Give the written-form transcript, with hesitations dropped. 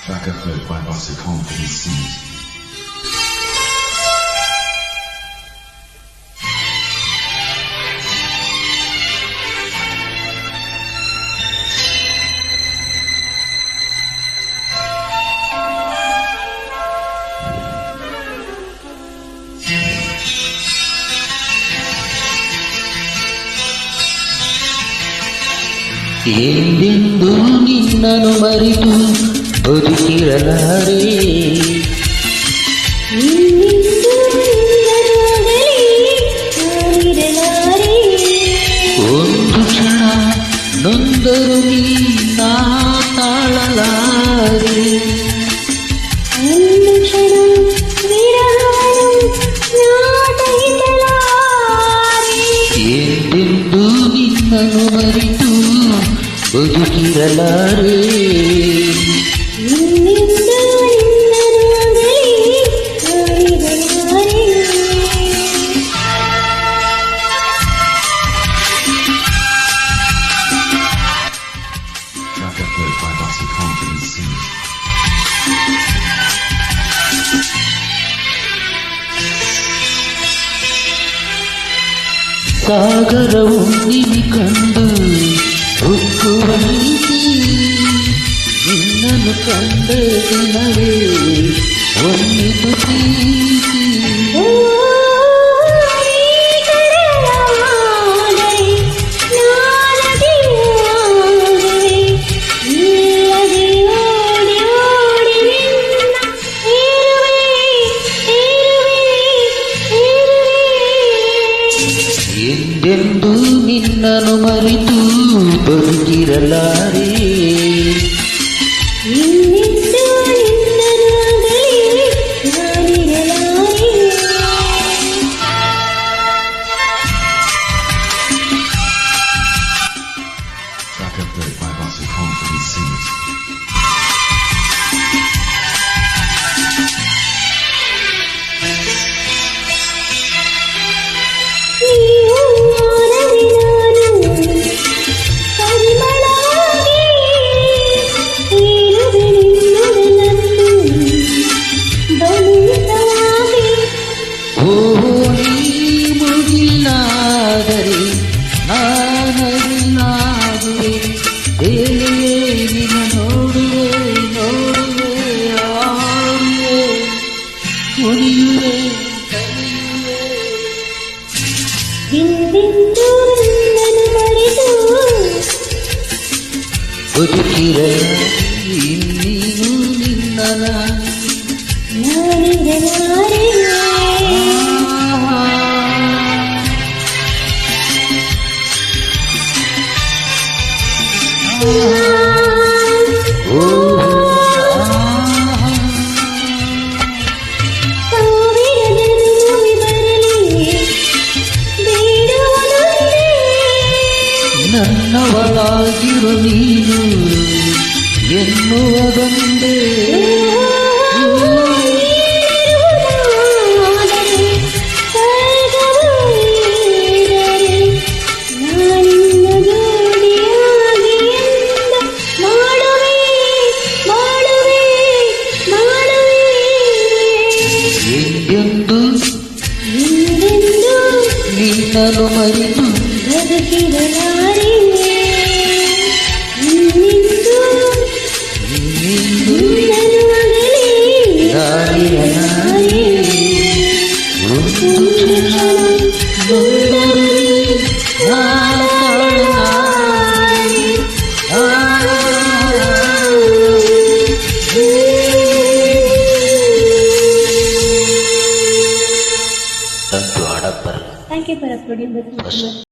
Track upload by Buster Confidence Scenes. ಎಂದೆಂದೂ ನಿನ್ನನ್ನು ಮರೆತು ಬದುಕಿರಲಾರೆ. ಒಂದು ಕ್ಷಣ ನೊಂದರು ನೀ ನಾ ತಾಳಲಾರೆ. ಎಂದೆಂದೂ ನಿನ್ನನ್ನು ಮರೆತು ಬದುಕಿರಲಾರೆ. Track upload by Buster Confidence Scenes. ಸಾಗರವು ನಿನಿ ಕಂಡು ಹುಕ್ಕುವ ನೀತಿ, ನಿನ್ನನ್ನು ಕಂಡ ದಿನವೇ ಒಂದಿತು ಪ್ರೀತಿ. ಎಂದೆಂದೂ ನಿನ್ನನ್ನು ಮರೆತು ಬದುಕಿರಲಾರೆ. Track upload by Buster Confidence Scenes. ಮುಗಿಲಾದರೆ ನಾನರಿಲಾಗುವೆ, ತೇಲಿಯೇ ನಿನ್ನ ನೋಡುವೆ ನೋಡುವೆ ಆಡುವೆ ಕುಣಿಯುವೆ ಕಲಿಯುವೆ. ಬದುಕಿರಲಾರೆ ಇನ್ನೀನು ನಿನ್ನ ನನ್ನವಳಾಗಿರು ನೀನು ಎನ್ನುವುದೊಂದೇ. ಎಂದೆಂದೂ ನಿನ್ನನ್ನು ಮರೆತು ಬದುಕಿರಲಾರೆ. ತಂತು ಹಾಡಕ್ ಬರಲ್ಲ. Thank you for uploading this.